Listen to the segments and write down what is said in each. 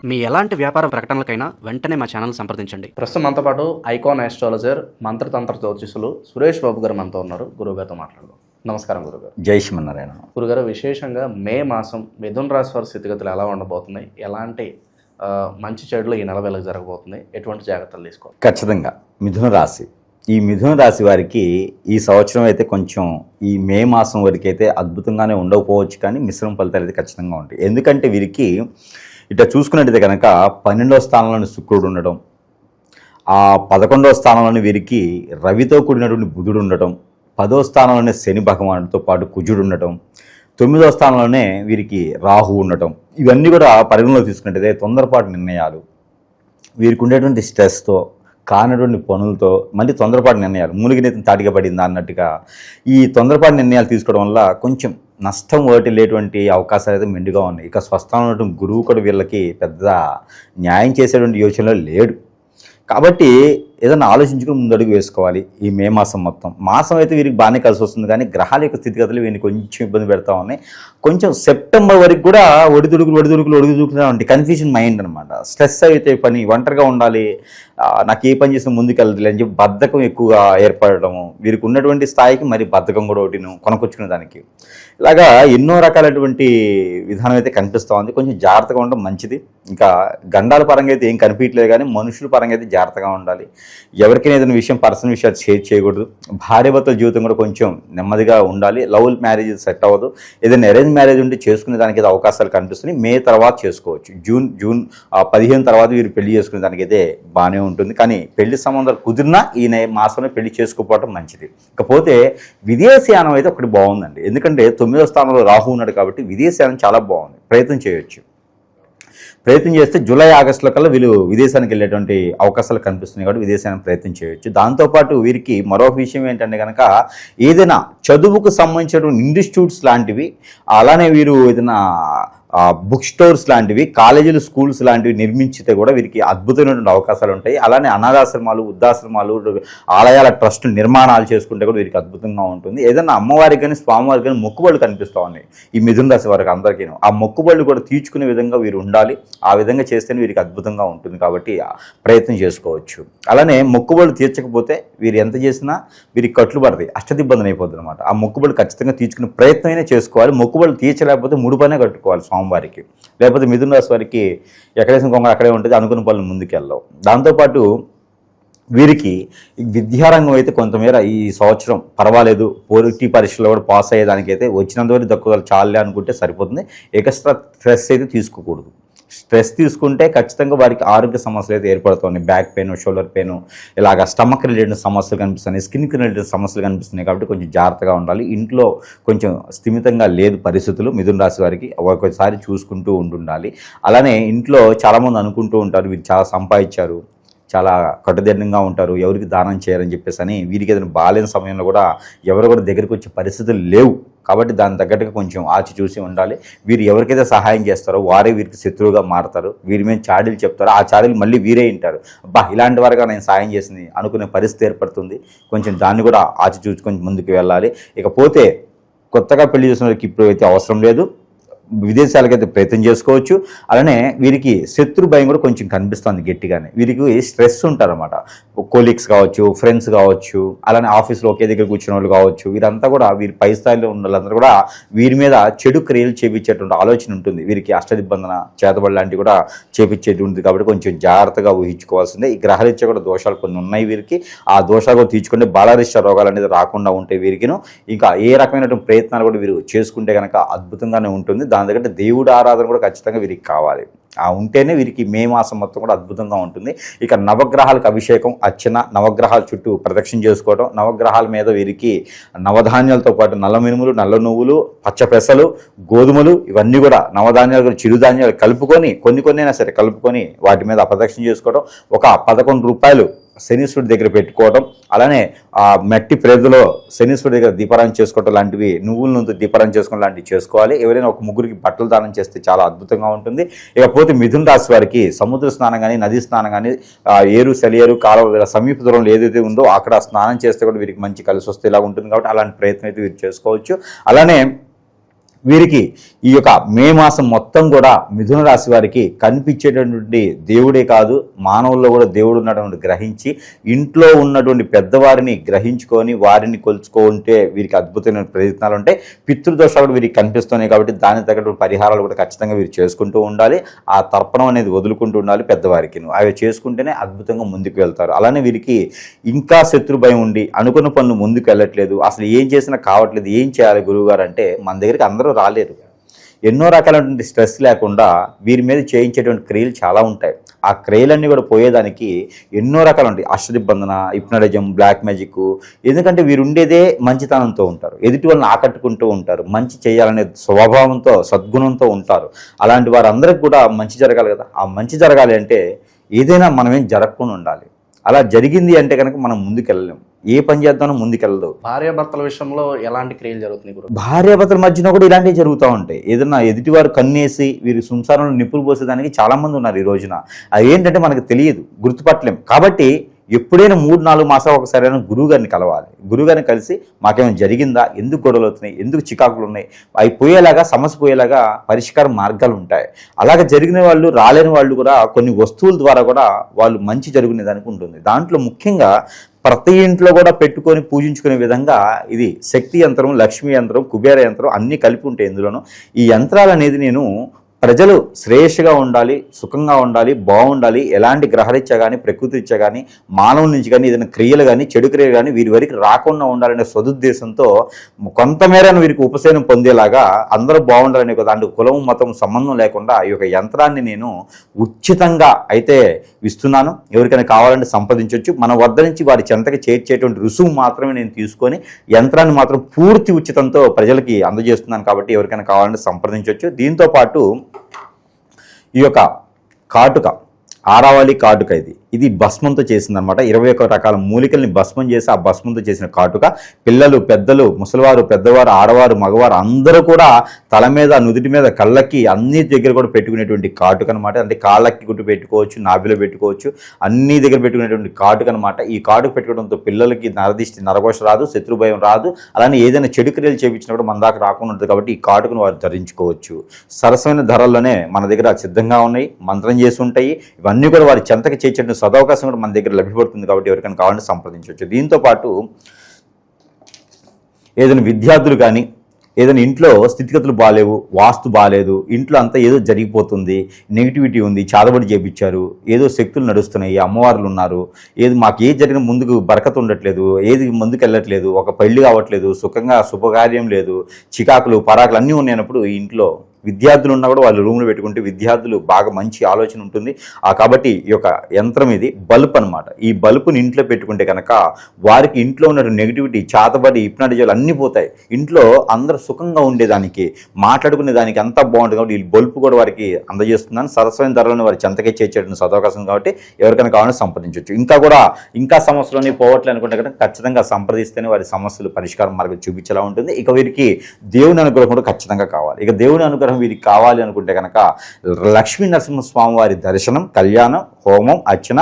మీ ఎలాంటి వ్యాపార ప్రకటనలకైనా వెంటనే మా ఛానల్ సంప్రదించండి. ప్రస్తుతం మనతో పాటు ఐకాన్ ఆస్ట్రాలజర్ మంత్రతంత్ర జ్యోతిషులు సురేష్ బాబు గారు మనతో ఉన్నారు. గురువుగారితో మాట్లాడదాం. నమస్కారం గురుగారు. జై శ్రీమన్నారాయణ. గురుగారు, విశేషంగా మే మాసం మిథున రాశి వారి స్థితిగతులు ఎలా ఉండబోతున్నాయి, ఎలాంటి మంచి చెడులు ఈ నెల వేళకు జరగబోతున్నాయి, ఎటువంటి జాగ్రత్తలు తీసుకోవాలి? ఖచ్చితంగా మిథున రాశి, ఈ మిథున రాశి వారికి ఈ సంవత్సరం అయితే కొంచెం ఈ మే మాసం వరకు అయితే అద్భుతంగానే ఉండకపోవచ్చు, కానీ మిశ్రమ ఫలితాలు అయితే ఖచ్చితంగా ఉంటాయి. ఎందుకంటే వీరికి ఇట్లా చూసుకున్నట్టయితే కనుక 12వ స్థానంలోని శుక్రుడు ఉండడం, ఆ 11వ స్థానంలోని వీరికి రవితో కూడినటువంటి బుధుడు ఉండటం, 10వ స్థానంలోనే శని భగవానుడితో పాటు కుజుడు ఉండటం, 9వ స్థానంలోనే వీరికి రాహు ఉండటం, ఇవన్నీ కూడా పరిగణలో తీసుకున్నట్టయితే తొందరపాటు నిర్ణయాలు, వీరికి ఉండేటువంటి స్ట్రెస్తో, కానటువంటి పనులతో, మళ్ళీ తొందరపాటు నిర్ణయాలు, మూలిగినీతిని తాటిగా పడిందా అన్నట్టుగా ఈ తొందరపాటు నిర్ణయాలు తీసుకోవడం వల్ల కొంచెం నష్టం ఓటిల్లేటువంటి అవకాశాలు అయితే మెండుగా ఉన్నాయి. ఇక స్వస్థానం ఉన్నటువంటి గురువు కూడా వీళ్ళకి పెద్ద న్యాయం చేసేటువంటి యోచనలో లేడు. కాబట్టి ఏదైనా ఆలోచించుకుని ముందడుగు వేసుకోవాలి. ఈ మే మాసం మాసం అయితే వీరికి బాగానే కలిసి వస్తుంది, కానీ గ్రహాల యొక్క స్థితిగతులు వీరిని కొంచెం ఇబ్బంది పెడతా ఉన్నాయి. కొంచెం సెప్టెంబర్ వరకు కూడా ఒడిదుడుకులు ఉంటాయి. కన్ఫ్యూజన్ మైండ్ అనమాట. స్ట్రెస్ అయితే పని, ఒంటరిగా ఉండాలి, నాకు ఏ పని చేసినా ముందుకెళ్ళదు అని చెప్పి బద్ధకం ఎక్కువగా ఏర్పడటము, వీరికి ఉన్నటువంటి స్థాయికి మరి బద్ధకం కూడా ఒకటిను కొనుకొచ్చుకునే దానికి, ఇలాగా ఎన్నో రకాలటువంటి విధానం అయితే కనిపిస్తూ ఉంది. కొంచెం జాగ్రత్తగా ఉండడం మంచిది. ఇంకా గండాల పరంగా అయితే ఏం కనిపించలేదు, కానీ మనుషుల పరంగా అయితే జాగ్రత్తగా ఉండాలి. ఎవరికైనా ఏదైనా విషయం, పర్సనల్ విషయాలు షేర్ చేయకూడదు. భార్యాభర్తల జీవితం కూడా కొంచెం నెమ్మదిగా ఉండాలి. లవ్ మ్యారేజ్ సెట్ అవ్వదు. ఏదైనా అరేంజ్ మ్యారేజ్ ఉంటే చేసుకునే దానికి అయితే అవకాశాలు కనిపిస్తున్నాయి. మే తర్వాత చేసుకోవచ్చు. జూన్ 15 తర్వాత వీరు పెళ్లి చేసుకునే దానికి అయితే బాగానే ఉంటుంది. కానీ పెళ్లి సంబంధాలు కుదిరినా ఈ మాసంలో పెళ్లి చేసుకోకపోవడం మంచిది. ఇకపోతే విదేశీయానం అయితే ఒకటి బాగుందండి. ఎందుకంటే 9వ స్థానంలో రాహు ఉన్నాడు కాబట్టి విదేశీయానం చాలా బాగుంది. ప్రయత్నం చేయొచ్చు. ప్రయత్నం చేస్తే జూలై ఆగస్టులో కల్లా వీళ్ళు విదేశానికి వెళ్ళేటువంటి అవకాశాలు కనిపిస్తున్నాయి కాబట్టి విదేశానికి ప్రయత్నం చేయొచ్చు. దాంతోపాటు వీరికి మరొక విషయం ఏంటంటే కనుక ఏదైనా చదువుకు సంబంధించినటువంటి ఇన్స్టిట్యూట్స్ లాంటివి, అలానే వీరు ఏదైనా బుక్ స్టోర్స్ లాంటివి, కాలేజీలు, స్కూల్స్ లాంటివి నిర్మించితే కూడా వీరికి అద్భుతమైనటువంటి అవకాశాలు ఉంటాయి. అలానే అనాథాశ్రమాలు, వృద్ధాశ్రమాలు, ఆలయాల ట్రస్ట్ నిర్మాణాలు చేసుకుంటే కూడా వీరికి అద్భుతంగా ఉంటుంది. ఏదైనా అమ్మవారికి కానీ స్వామివారికి కానీ మొక్కుబళ్ళు కనిపిస్తూ ఉన్నాయి ఈ మిథున రాశి వారికి అందరికీ. ఆ మొక్కుబళ్ళు కూడా తీర్చుకునే విధంగా వీరు ఉండాలి. ఆ విధంగా చేస్తేనే వీరికి అద్భుతంగా ఉంటుంది కాబట్టి ప్రయత్నం చేసుకోవచ్చు. అలానే మొక్కుబళ్ళు తీర్చకపోతే వీరు ఎంత చేసినా వీరికి కట్లు పడతాయి, అష్టదిబ్బంది అయిపోతుంది అనమాట. ఆ మొక్కుబళ్ళు ఖచ్చితంగా తీర్చుకునే ప్రయత్నమైనా చేసుకోవాలి. మొక్కుబళ్ళు తీర్చలేకపోతే ముడుపనే కట్టుకోవాలి స్వామివారికి. లేకపోతే మిథున రాశి వారికి ఎక్కడేసిన కొంగ అక్కడే ఉంటుంది, అనుకున్న పనులు ముందుకెళ్ళవు. దాంతోపాటు వీరికి విద్యారంగం అయితే కొంతమేర ఈ సంవత్సరం పర్వాలేదు. పోటీ పరీక్షలో కూడా పాస్ అయ్యేదానికైతే వచ్చినంతవరకు దక్కుదలు చాలే అనుకుంటే సరిపోతుంది. ఎక్స్ట్రా స్ట్రెస్ అయితే తీసుకోకూడదు. స్ట్రెస్ తీసుకుంటే ఖచ్చితంగా వారికి ఆరోగ్య సమస్యలు అయితే ఏర్పడుతున్నాయి. బ్యాక్ పెయిన్, షోల్డర్ పెయిన్, ఇలాగ స్టమక్ రిలేటెడ్ సమస్యలు కనిపిస్తున్నాయి, స్కిన్కి రిలేటెడ్ సమస్యలు కనిపిస్తున్నాయి. కాబట్టి కొంచెం జాగ్రత్తగా ఉండాలి. ఇంట్లో కొంచెం స్థిమితంగా లేదు పరిస్థితులు మిథున రాశి వారికి, ఒకసారి చూసుకుంటూ ఉంటుండాలి. అలానే ఇంట్లో చాలామంది అనుకుంటూ ఉంటారు వీరు చాలా సంపాదించారు, చాలా కట్టుదిట్టంగా ఉంటారు, ఎవరికి దానం చేయరని చెప్పేసి అని. వీరికి ఏదైనా బాలేని సమయంలో కూడా ఎవరు కూడా దగ్గరికి వచ్చే పరిస్థితులు లేవు. కాబట్టి దాని తగ్గట్టుగా కొంచెం ఆచి చూసి ఉండాలి. వీరు ఎవరికైతే సహాయం చేస్తారో వారే వీరికి శత్రువుగా మారతారు. వీరి మీద చాడీలు చెప్తారో ఆ చాడీలు మళ్ళీ వీరే వింటారు. ఇలాంటి వారుగా నేను సాయం చేసింది అనుకునే పరిస్థితి ఏర్పడుతుంది. కొంచెం దాన్ని కూడా ఆచి చూసుకొని ముందుకు వెళ్ళాలి. ఇకపోతే కొత్తగా పెళ్లి చేసిన వారికి ఇప్పుడు అయితే అవసరం లేదు, విదేశాలకైతే ప్రయత్నం చేసుకోవచ్చు. అలానే వీరికి శత్రు భయం కూడా కొంచెం కనిపిస్తుంది గట్టిగానే. వీరికి స్ట్రెస్ ఉంటారన్నమాట. కోలీగ్స్ కావచ్చు, ఫ్రెండ్స్ కావచ్చు, అలానే ఆఫీస్లో ఒకే దగ్గర కూర్చున్న వాళ్ళు కావచ్చు, వీరంతా కూడా వీరి పై స్థాయిలో ఉన్న వాళ్ళందరూ కూడా వీరి మీద చెడు క్రియలు చేపించేటువంటి ఆలోచన ఉంటుంది. వీరికి అష్టదిబ్బందన, చేతబడి లాంటివి కూడా చేపించేది ఉంటుంది. కాబట్టి కొంచెం జాగ్రత్తగా ఊహించుకోవాల్సిందే. ఈ గ్రహరీత్యా కూడా దోషాలు కొన్ని ఉన్నాయి వీరికి. ఆ దోషాలు కూడా తీర్చుకుంటే బాలరిష్ట రోగాలు అనేది రాకుండా ఉంటాయి వీరికిను. ఇంకా ఏ రకమైనటువంటి ప్రయత్నాలు కూడా వీరు చేసుకుంటే కనుక అద్భుతంగానే ఉంటుంది. దాని దగ్గర దేవుడు ఆరాధన కూడా ఖచ్చితంగా వీరికి కావాలి. ఉంటేనే వీరికి మే మాసం మొత్తం కూడా అద్భుతంగా ఉంటుంది. ఇక నవగ్రహాలకు అభిషేకం, అర్చన, నవగ్రహాల చుట్టూ ప్రదక్షిణ చేసుకోవడం, నవగ్రహాల మీద వీరికి నవధాన్యాలతో పాటు నల్ల మినుములు, నల్ల నువ్వులు, పచ్చ పెసలు, గోధుమలు, ఇవన్నీ కూడా నవధాన్యాలు, చిరుధాన్యాలు కలుపుకొని కొన్ని అయినా సరే కలుపుకొని వాటి మీద ప్రదక్షిణ చేసుకోవడం, ఒక 11 రూపాయలు శనీశ్వరుడి దగ్గర పెట్టుకోవడం, అలానే ఆ మట్టి ప్రేదులో శనీశ్వరుడి దగ్గర దీపారాయణ చేసుకోవడం లాంటివి, నువ్వుల నుంచి దీపారాయణ చేసుకోవడం లాంటివి చేసుకోవాలి. ఎవరైనా ఒక ముగ్గురికి బట్టలు దానం చేస్తే చాలా అద్భుతంగా ఉంటుంది. ఇకపోతే మిథున రాశి వారికి సముద్ర స్నానం కానీ, నదీ స్నానం కానీ, ఏరు సెలియేరు కాలువ సమీప దూరంలో ఏదైతే ఉందో అక్కడ స్నానం చేస్తే కూడా వీరికి మంచి కలిసి వస్తే ఇలా ఉంటుంది. కాబట్టి అలాంటి ప్రయత్నం అయితే వీరు చేసుకోవచ్చు. అలానే వీరికి ఈ యొక్క మే మాసం మొత్తం కూడా మిథున రాశి వారికి కనిపించేటటువంటి దేవుడే కాదు, మానవుల్లో కూడా దేవుడు ఉన్నటువంటి గ్రహించి ఇంట్లో ఉన్నటువంటి పెద్దవారిని గ్రహించుకొని వారిని కొలుచుకుంటే వీరికి అద్భుతమైన ప్రయత్నాలు ఉంటాయి. పితృదోషాలు కూడా వీరికి కనిపిస్తున్నాయి కాబట్టి దానికి తగ్గటువంటి పరిహారాలు కూడా ఖచ్చితంగా వీరు చేసుకుంటూ ఉండాలి. ఆ తర్పణం అనేది వదులుకుంటూ ఉండాలి పెద్దవారికి. అవి చేసుకుంటేనే అద్భుతంగా ముందుకు వెళ్తారు. అలానే వీరికి ఇంకా శత్రు భయం ఉండి అనుకున్న పనులు ముందుకు వెళ్ళట్లేదు, అసలు ఏం చేసినా కావట్లేదు, ఏం చేయాలి గురువుగారు అంటే మన దగ్గరికి అందరూ రాలేరు. ఎన్నో రకాలైనటువంటి స్ట్రెస్ లేకుండా వీరి మీద చేయించేటువంటి క్రియలు చాలా ఉంటాయి. ఆ క్రియలన్నీ కూడా పోయేదానికి ఎన్నో రకాలు ఉంటాయి. అష్టదిబ్బందన, హిప్నటిజం, బ్లాక్ మ్యాజిక్. ఎందుకంటే వీరు ఉండేదే మంచితనంతో ఉంటారు, ఎదుటి వాళ్ళని ఆకట్టుకుంటూ ఉంటారు, మంచి చేయాలనే స్వభావంతో సద్గుణంతో ఉంటారు. అలాంటి వారందరికీ కూడా మంచి జరగాలి కదా. ఆ మంచి జరగాలి అంటే ఏదైనా మనమేం జరగకుండా ఉండాలి. అలా జరిగింది అంటే కనుక మనం ముందుకెళ్ళలేం, ఏ పని చేద్దామో ముందుకెళ్ళదు. భార్యాభర్తల విషయంలో ఎలాంటి క్రియలు జరుగుతున్నాయి గురు? భార్యాభర్తల మధ్యన కూడా ఇలాంటివి జరుగుతూ ఉంటాయి. ఏదన్నా ఎదుటివారు కన్నేసి వీరి సంసారంలో నిప్పులు పోసేదానికి చాలామంది ఉన్నారు ఈ రోజున. అది ఏంటంటే మనకు తెలియదు, గుర్తుపట్టలేం. కాబట్టి ఎప్పుడైనా 3-4 మాసాలు ఒకసారైనా గురువుగారిని కలవాలి. గురువుగారిని కలిసి మాకేమైనా జరిగిందా, ఎందుకు గొడవలు అవుతున్నాయి, ఎందుకు చికాకులు ఉన్నాయి, అవి పోయేలాగా, సమస్య పోయేలాగా పరిష్కార మార్గాలు ఉంటాయి. అలాగే జరిగిన వాళ్ళు, రాలేని వాళ్ళు కూడా కొన్ని వస్తువుల ద్వారా కూడా వాళ్ళు మంచి జరుగునే దానికి ఉంటుంది. దాంట్లో ముఖ్యంగా ప్రతి ఇంట్లో కూడా పెట్టుకొని పూజించుకునే విధంగా ఇది శక్తి యంత్రం, లక్ష్మీ యంత్రం, కుబేర యంత్రం అన్నీ కలిపి ఉంటాయి ఇందులోనూ. ఈ యంత్రాలు అనేది నేను ప్రజలు శ్రేయస్సుగా ఉండాలి, సుఖంగా ఉండాలి, బాగుండాలి, ఎలాంటి గ్రహరీత్యా కానీ, ప్రకృతి రీత్యా కానీ, మానవుల నుంచి కానీ, ఏదైనా క్రియలు కానీ, చెడు క్రియలు కానీ వీరి వరకు రాకుండా ఉండాలనే సదుద్దేశంతో కొంతమేరను వీరికి ఉపశమనం పొందేలాగా అందరూ బాగుండాలనే కదా. దాంట్లో కులం, మతం సంబంధం లేకుండా ఈ యొక్క యంత్రాన్ని నేను ఉచితంగా అయితే ఇస్తున్నాను. ఎవరికైనా కావాలంటే సంప్రదించవచ్చు. మన వద్ద నుంచి వారి చెంతకి చేర్చేటువంటి రుసుము మాత్రమే నేను తీసుకొని యంత్రాన్ని మాత్రం పూర్తి ఉచితంతో ప్రజలకి అందజేస్తున్నాను. కాబట్టి ఎవరికైనా కావాలంటే సంప్రదించవచ్చు. దీంతోపాటు ఈ యొక్క కాటుక, ఆరావళి కాటుక, ఇది భస్మంతో చేసిందనమాట. 21 రకాల మూలికల్ని భస్మం చేసి ఆ భస్మంతో చేసిన కాటుక పిల్లలు, పెద్దలు, ముసలివారు, పెద్దవారు, ఆడవారు, మగవారు అందరూ కూడా తల మీద, నుదుటి మీద, కళ్ళకి అన్ని దగ్గర కూడా పెట్టుకునేటువంటి కాటుక అనమాట. అంటే కాళ్ళకి గుట్టు పెట్టుకోవచ్చు, నాభిలో పెట్టుకోవచ్చు, అన్ని దగ్గర పెట్టుకునేటువంటి కాటుక అనమాట. ఈ కాటుక పెట్టుకోవడంతో పిల్లలకి నరదిష్టి, నరఘోష రాదు, శత్రుభయం రాదు. అలానే ఏదైనా చెడు క్రియలు చేయించినా కూడా మన దాకా రాకుండా ఉంటుంది. కాబట్టి ఈ కాటుకను వారు ధరించుకోవచ్చు. సరసమైన ధరల్లోనే మన దగ్గర సిద్ధంగా ఉన్నాయి, మంత్రం చేసి ఉంటాయి. ఇవన్నీ కూడా వారి చెంతకి చేర్చే సదవకాశం కూడా మన దగ్గర లభ్యపడుతుంది. కాబట్టి ఎవరికైనా కావాలంటే సంప్రదించవచ్చు. దీంతోపాటు ఏదైనా విద్యార్థులు కానీ, ఏదైనా ఇంట్లో స్థితిగతులు బాగాలేవు, వాస్తు బాగాలేదు, ఇంట్లో అంతా ఏదో జరిగిపోతుంది, నెగిటివిటీ ఉంది, చాదబడి చేపించారు, ఏదో శక్తులు నడుస్తున్నాయి, అమ్మవార్లు ఉన్నారు, ఏది మాకు ఏది జరిగిన ముందుకు బరకత ఉండట్లేదు, ఏది ముందుకు వెళ్ళట్లేదు, ఒక పెళ్లి కావట్లేదు, సుఖంగా శుభకార్యం లేదు, చికాకులు, పరాకులు అన్నీ ఉన్నాయన్నప్పుడు ఈ ఇంట్లో విద్యార్థులు ఉన్నా కూడా వాళ్ళు రూమ్లో పెట్టుకుంటే విద్యార్థులు బాగా మంచి ఆలోచన ఉంటుంది. కాబట్టి ఈ యొక్క యంత్రం ఇది బల్బ్ అనమాట. ఈ బల్బుని ఇంట్లో పెట్టుకుంటే కనుక వారికి ఇంట్లో ఉన్న నెగిటివిటీ, చాతబడి, హిప్నాటిజాలు అన్నీ పోతాయి. ఇంట్లో అందరూ సుఖంగా ఉండేదానికి, మాట్లాడుకునే దానికి అంతా బాగుంటుంది. కాబట్టి ఈ బల్బు కూడా వారికి అందజేస్తున్నాను. సరస్వైన ధరలను వారి చెంతకే చేర్చేటువంటి సదవకాశం. కాబట్టి ఎవరికైనా కావాలని సంప్రదించవచ్చు. ఇంకా సమస్యలని పోవట్లే అనుకుంటే కనుక ఖచ్చితంగా సంప్రదిస్తేనే వారి సమస్యలు పరిష్కారం మార్గం చూపించేలా ఉంటుంది. ఇక వీరికి దేవుని అనుగ్రహం కూడా ఖచ్చితంగా కావాలి. ఇక దేవుని అనుగ్రహం వీరికి కావాలి అనుకుంటే కనుక లక్ష్మీ నరసింహస్వామి వారి దర్శనం, కళ్యాణం, హోమం, అర్చన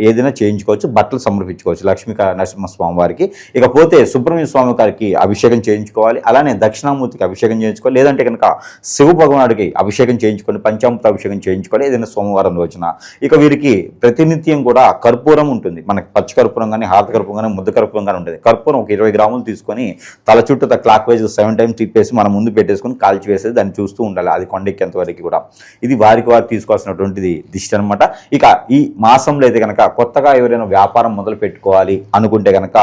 ఏదైనా చేయించుకోవచ్చు, బట్టలు సమర్పించుకోవచ్చు లక్ష్మీ నరసింహస్వామి వారికి. ఇకపోతే సుబ్రహ్మణ్య స్వామి గారికి అభిషేకం చేయించుకోవాలి. అలానే దక్షిణామూర్తికి అభిషేకం చేయించుకోవాలి. లేదంటే కనుక శివ భగవానుడికి అభిషేకం చేయించుకోవాలి, పంచామృత అభిషేకం చేయించుకోవాలి ఏదైనా సోమవారం రోజున. ఇక వీరికి ప్రతినిత్యం కూడా కర్పూరం ఉంటుంది. మనకి పచ్చి కర్పూరం కానీ, హారత కర్పూరం కానీ, ముద్ద కర్పూరం కానీ ఉంటుంది. కర్పూరం ఒక 20 గ్రాములు తీసుకొని తల చుట్టూ క్లాక్ వైజ్ 7 టైమ్స్ తిప్పేసి మనం ముందు పెట్టేసుకొని కాల్చి వేసేది, దాన్ని చూస్తూ ఉండాలి అది కొండెక్కేంత వరకు కూడా. ఇది వారికి వారు తీసుకోవాల్సినటువంటిది దిష్టి అనమాట. ఇక ఈ మాసంలో అయితే కనుక కొత్తగా ఎవరైనా వ్యాపారం మొదలు పెట్టుకోవాలి అనుకుంటే కనుక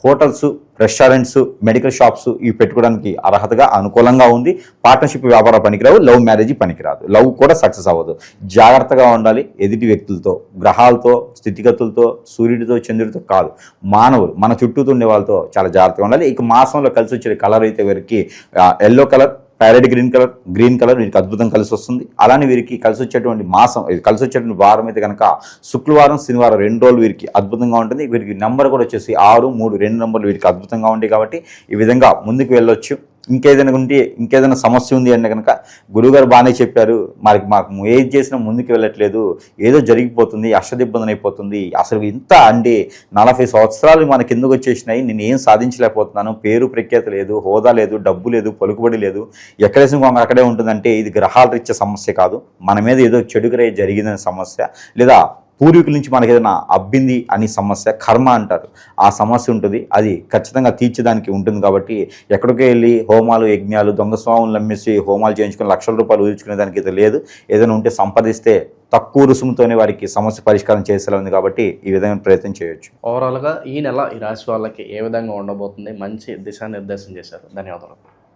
హోటల్స్, రెస్టారెంట్స్, మెడికల్ షాప్స్ ఇవి పెట్టుకోవడానికి అర్హతగా అనుకూలంగా ఉంది. పార్ట్నర్షిప్ వ్యాపారం పనికిరావు, లవ్ మ్యారేజ్ పనికిరాదు, లవ్ కూడా సక్సెస్ అవ్వదు. జాగ్రత్తగా ఉండాలి ఎదుటి వ్యక్తులతో, గ్రహాలతో, స్థితిగతులతో, సూర్యుడితో, చంద్రుడితో కాదు, మానవులు మన చుట్టూతో ఉండే వాళ్ళతో చాలా జాగ్రత్తగా ఉండాలి. ఇక మాసంలో కలిసి వచ్చే కలర్ అయితే వీరికి yellow colour, parrot green colour వీరికి అద్భుతం కలిసి వస్తుంది. అలానే వీరికి కలిసి వచ్చేటువంటి మాసం, కలిసి వచ్చేటువంటి వారం అయితే కనుక శుక్రవారం, శనివారం 2 రోజులు వీరికి అద్భుతంగా ఉంటుంది. వీరికి నెంబర్ కూడా వచ్చేసి 6, 3, 2 నెంబర్లు వీరికి అద్భుతంగా ఉంటాయి. కాబట్టి ఈ విధంగా ముందుకు వెళ్ళొచ్చు. ఇంకేదైనా ఉంటే ఇంకేదైనా సమస్య ఉంది అంటే కనుక గురువుగారు బాగానే చెప్పారు, మాకు ఏది చేసినా ముందుకు వెళ్ళట్లేదు, ఏదో జరిగిపోతుంది, అష్టదిబ్బంది అయిపోతుంది, అసలు ఇంత అంటే 40 సంవత్సరాలు మనకి ఎందుకు వచ్చేసినాయి, నేను ఏం సాధించలేకపోతున్నాను, పేరు ప్రఖ్యాతి లేదు, హోదా లేదు, డబ్బు లేదు, పలుకుబడి లేదు, ఎక్కడేసిన కొంగ అక్కడే ఉంటుందంటే ఇది గ్రహాలు ఇచ్చే సమస్య కాదు, మన మీద ఏదో చెడుగురే జరిగిందనే సమస్య, లేదా పూర్వీకుల నుంచి మనకి ఏదైనా అబ్బింది అని సమస్య, కర్మ అంటారు, ఆ సమస్య ఉంటుంది. అది ఖచ్చితంగా తీర్చడానికి ఉంటుంది. కాబట్టి ఎక్కడికి వెళ్ళి హోమాలు యజ్ఞాలు దొంగ స్వాములు నమ్మేసి హోమాలు చేయించుకుని లక్షల రూపాయలు ఊహించుకునే దానికి అయితే లేదు. ఏదైనా ఉంటే సంపాదిస్తే తక్కువ రుసుముతోనే వారికి సమస్య పరిష్కారం చేసేలా ఉంది. కాబట్టి ఈ విధమైన ప్రయత్నం చేయొచ్చు. ఓవరాల్గా ఈ నెల ఈ రాశి వాళ్ళకి ఏ విధంగా ఉండబోతుంది మంచి దిశానిర్దేశం చేశారు. ధన్యవాదాలు.